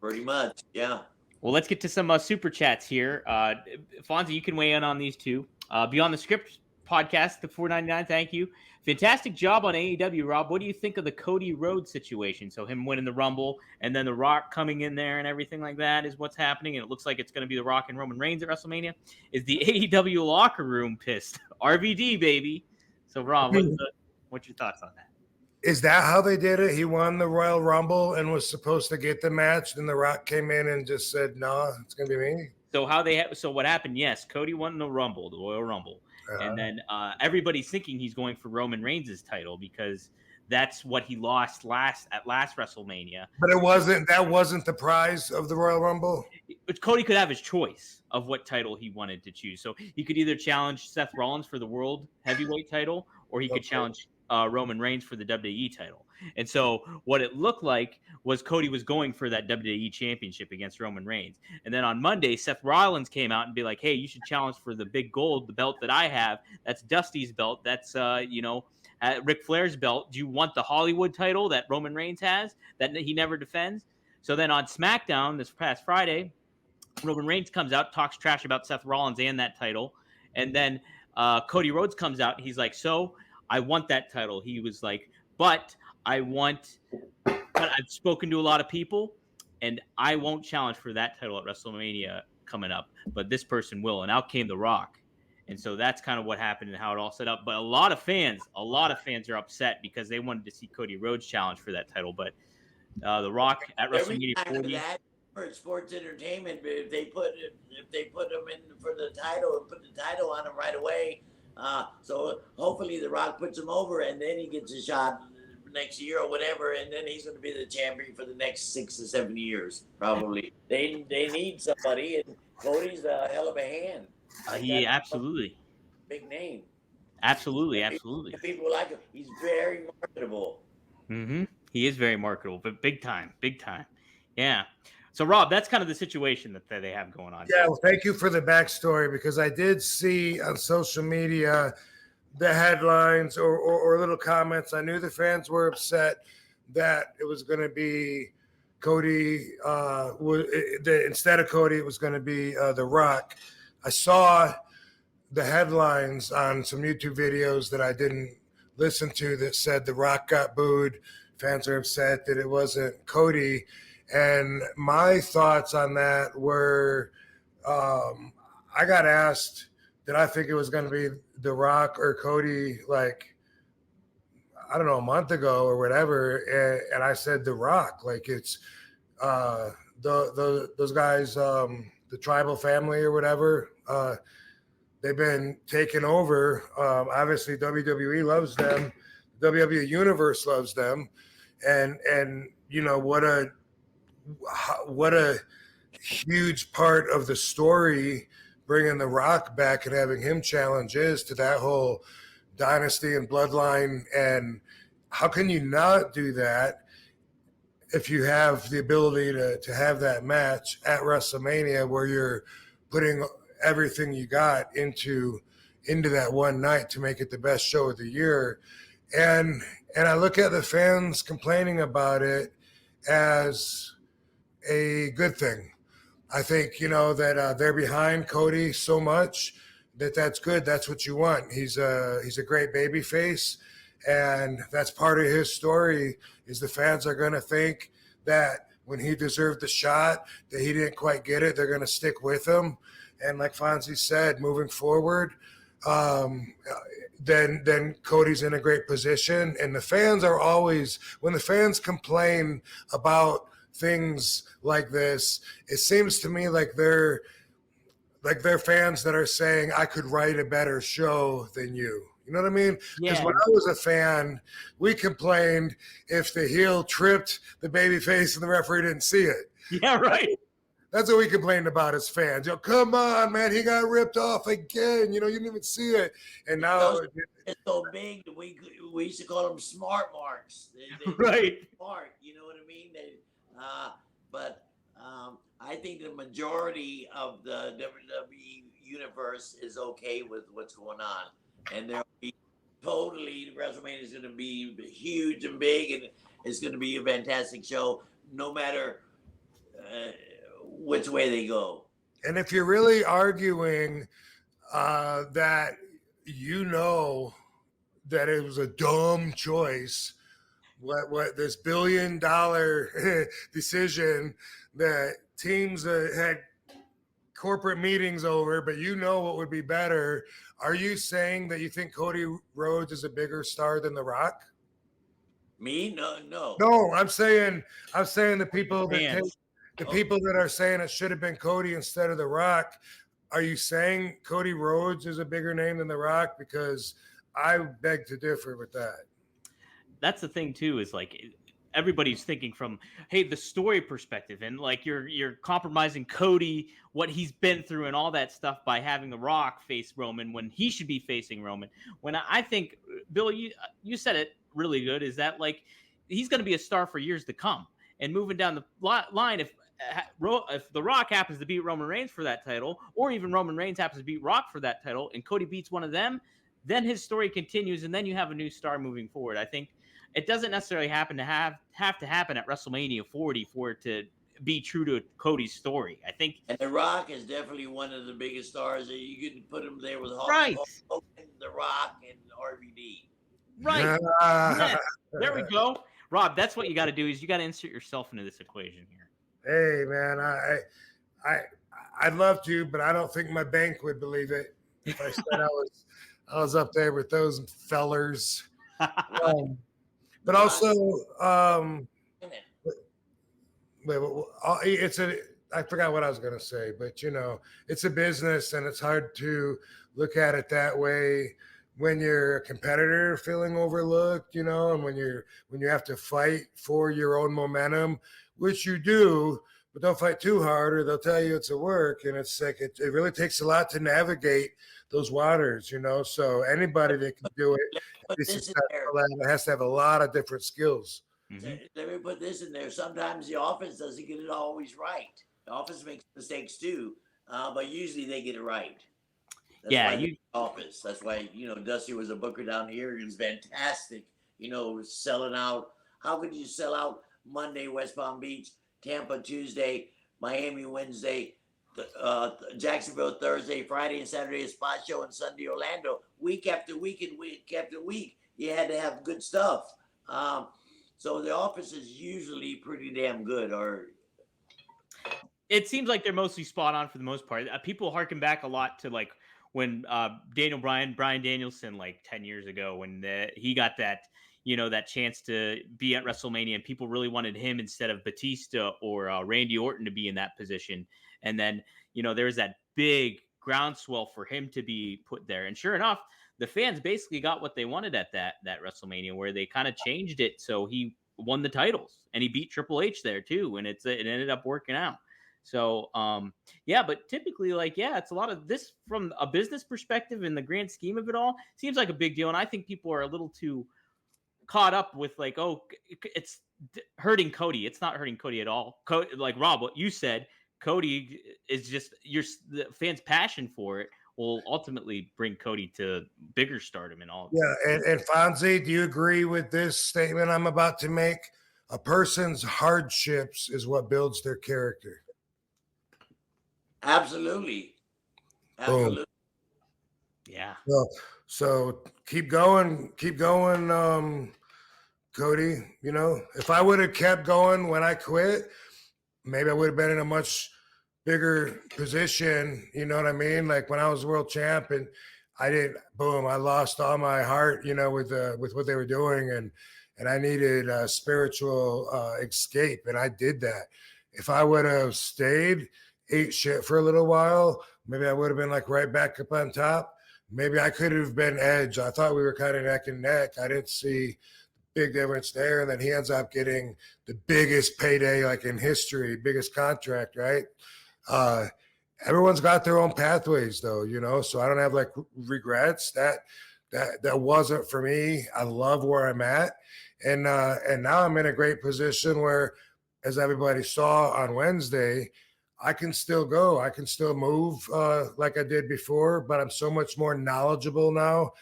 Pretty much, yeah. Well, let's get to some super chats here. Fonzie, you can weigh in on these two. Beyond the Script podcast, the 499. Thank you. Fantastic job on AEW, Rob. What do you think of the Cody Rhodes situation? So him winning the Rumble and then The Rock coming in there and everything like that is what's happening. And it looks like it's going to be The Rock and Roman Reigns at WrestleMania. Is the AEW locker room pissed? RVD, baby. So, Rob, what's your thoughts on that? Is that how they did it? He won the Royal Rumble and was supposed to get the match. Then The Rock came in and just said, "No, it's gonna be me." So what happened? Yes, Cody won the Rumble, the Royal Rumble, and then everybody's thinking he's going for Roman Reigns' title because that's what he lost last WrestleMania. But it wasn't. That wasn't the prize of the Royal Rumble. But Cody could have his choice of what title he wanted to choose. So he could either challenge Seth Rollins for the World Heavyweight title, or he could challenge Roman Reigns for the WWE title. And so what it looked like was Cody was going for that WWE championship against Roman Reigns. And then on Monday, Seth Rollins came out and be like, hey, you should challenge for the big gold, the belt that I have. That's Dusty's belt. That's, Ric Flair's belt. Do you want the Hollywood title that Roman Reigns has that he never defends? So then on SmackDown this past Friday, Roman Reigns comes out, talks trash about Seth Rollins and that title. And then Cody Rhodes comes out. And he's like, so I want that title. He was like, but I've spoken to a lot of people and I won't challenge for that title at WrestleMania coming up, but this person will. And out came The Rock. And so that's kind of what happened and how it all set up. But a lot of fans are upset because they wanted to see Cody Rhodes challenge for that title. But The Rock at WrestleMania 40. For sports entertainment, but if they put him in for the title and put the title on him right away, so hopefully The Rock puts him over and then he gets a shot next year or whatever, and then he's going to be the champion for the next 6 to 7 years probably. They need somebody, and Cody's a hell of a hand. Yeah, absolutely. Big name. Absolutely. People like him. He's very marketable. Mm-hmm. He is very marketable, but big time. Yeah. So, Rob, that's kind of the situation that they have going on. Yeah, well, thank you for the backstory because I did see on social media the headlines or little comments. I knew the fans were upset that it was going to be Cody. Instead of Cody, it was going to be The Rock. I saw the headlines on some YouTube videos that I didn't listen to that said The Rock got booed. Fans are upset that it wasn't Cody. And my thoughts on that were I got asked, did I think it was going to be The Rock or Cody, like, I don't know, a month ago or whatever. And I said The Rock. Like, it's those guys, the tribal family or whatever, they've been taken over. Obviously, WWE loves them. WWE Universe loves them. And you know, what a huge part of the story bringing The Rock back and having him challenge is to that whole dynasty and bloodline. And how can you not do that if you have the ability to have that match at WrestleMania where you're putting everything you got into that one night to make it the best show of the year? And I look at the fans complaining about it as a good thing. I think, you know, that they're behind Cody so much that's good. That's what you want. He's a great baby face, and that's part of his story is the fans are going to think that when he deserved the shot, that he didn't quite get it. They're going to stick with him. And like Fonzie said, moving forward, then Cody's in a great position. And the fans are always, when the fans complain about things like this, it seems to me like they're fans that are saying, I could write a better show than you. You know what I mean? Because when I was a fan, we complained if the heel tripped the baby face and the referee didn't see it. Yeah, right. That's what we complained about as fans. You know, come on, man, he got ripped off again. You know, you didn't even see it. And now it's so big that we used to call them smart marks. They right. Smart, you know what I mean? But I think the majority of the WWE universe is okay with what's going on, and they'll be totally. WrestleMania is going to be huge and big, and it's going to be a fantastic show. No matter which way they go. And if you're really arguing that you know that it was a dumb choice, what this $1 billion decision that teams had corporate meetings over, but you know what would be better. Are you saying that you think Cody Rhodes is a bigger star than The Rock? Me? No. No, I'm saying the people that Fans. people that are saying it should have been Cody instead of The Rock. Are you saying Cody Rhodes is a bigger name than The Rock? Because I beg to differ with that. That's the thing too, is like everybody's thinking from, hey, the story perspective, and like you're compromising Cody, what he's been through and all that stuff by having The Rock face Roman when he should be facing Roman. When I think, Bill, you said it really good, is that like he's going to be a star for years to come. And moving down the line, if The Rock happens to beat Roman Reigns for that title, or even Roman Reigns happens to beat Rock for that title, and Cody beats one of them, then his story continues, and then you have a new star moving forward. I think it doesn't necessarily have to happen at WrestleMania 40 for it to be true to Cody's story. I think, and The Rock is definitely one of the biggest stars. You can put him there with Hulk, right, Hogan, The Rock, and RVD. right. Yes. There we go, Rob. That's what you got to do. Is you got to insert yourself into this equation here. Hey, man, I'd love to, but I don't think my bank would believe it if I said I was up there with those fellers. But also, I forgot what I was going to say, but it's a business, and it's hard to look at it that way when you're a competitor feeling overlooked, and when you have to fight for your own momentum, which you do, but don't fight too hard or they'll tell you it's a work. And it's like, it really takes a lot to navigate those waters, so anybody that can do it, has to have a lot of different skills. Mm-hmm. Let me put this in there. Sometimes the offense doesn't get it always right. The offense makes mistakes too, but usually they get it right. That's office. That's why, Dusty was a booker down here. He was fantastic, selling out. How could you sell out Monday, West Palm Beach, Tampa Tuesday, Miami Wednesday, Jacksonville Thursday, Friday and Saturday a spot show, and Sunday Orlando, week after week and week after week. You had to have good stuff. So the office is usually pretty damn good. Or it seems like they're mostly spot on for the most part. People harken back a lot to like when Brian Danielson, like 10 years ago, when he got that, that chance to be at WrestleMania, and people really wanted him instead of Batista or Randy Orton to be in that position. And then, there was that big groundswell for him to be put there. And sure enough, the fans basically got what they wanted at that WrestleMania, where they kind of changed it so he won the titles, and he beat Triple H there too, and it ended up working out. So but typically, it's a lot of this from a business perspective in the grand scheme of it all. Seems like a big deal, and I think people are a little too caught up with it's hurting Cody. It's not hurting Cody at all. Like Rob, what you said, Cody is just the fans' passion for it will ultimately bring Cody to bigger stardom and all. Yeah, and Fonzie, do you agree with this statement I'm about to make? A person's hardships is what builds their character. Absolutely. Absolutely. Yeah. So keep going, Cody. If I would have kept going when I quit, maybe I would have been in a much bigger position. You know what I mean? Like when I was world champ and I lost all my heart, with what they were doing, and I needed a spiritual escape, and I did that. If I would have stayed, ate shit for a little while, maybe I would have been like right back up on top. Maybe I could have been Edge. I thought we were kind of neck and neck. I didn't see big difference there. And then he ends up getting the biggest payday like in history, biggest contract, right? Everyone's got their own pathways though, so I don't have like regrets. That wasn't for me. I love where I'm at. And now I'm in a great position where, as everybody saw on Wednesday, I can still go. I can still move like I did before, but I'm so much more knowledgeable now,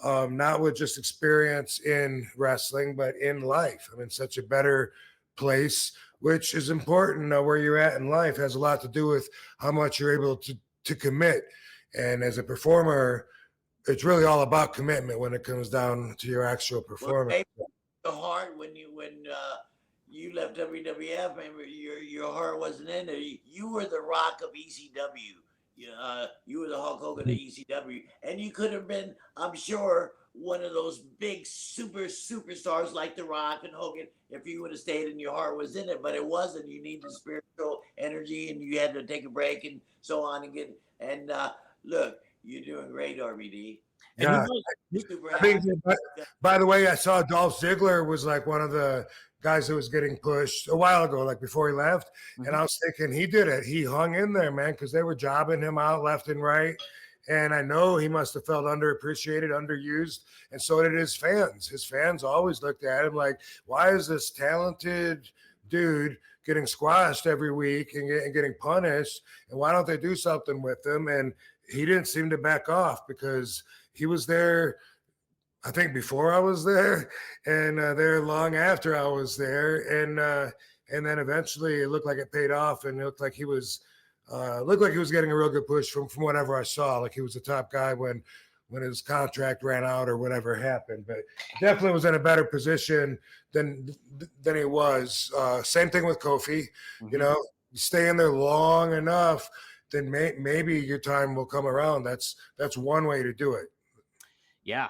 not with just experience in wrestling, but in life. I'm in such a better place which is important. Where you're at in life has a lot to do with how much you're able to commit. And as a performer, it's really all about commitment when it comes down to your actual Well, performance. maybe your heart when you left WWF, remember your heart wasn't in there. You were the Rock of ECW. You were the Hulk Hogan of ECW, and you could have been, I'm sure, one of those big superstars like The Rock and Hogan if you would have stayed and your heart was in it. But it wasn't. You needed spiritual energy, and you had to take a break and so on and get. And look, you're doing great, RVD. And who Yeah. knows? Super I think, happy. by the way, I saw Dolph Ziggler was like one of the guys that was getting pushed a while ago, like before he left. And I was thinking he did it. He hung in there, man, because they were jobbing him out left and right. And I know he must have felt underappreciated, underused. And so did his fans. His fans always looked at him like, why is this talented dude getting squashed every week and getting punished? And why don't they do something with him? And he didn't seem to back off because he was there, I think, before I was there, and there long after I was there, and then eventually it looked like it paid off, and it looked like he was getting a real good push from whatever I saw. Like he was the top guy when his contract ran out or whatever happened, but definitely was in a better position than he was. Same thing with Kofi. You know, you stay in there long enough, then maybe your time will come around. That's one way to do it. Yeah,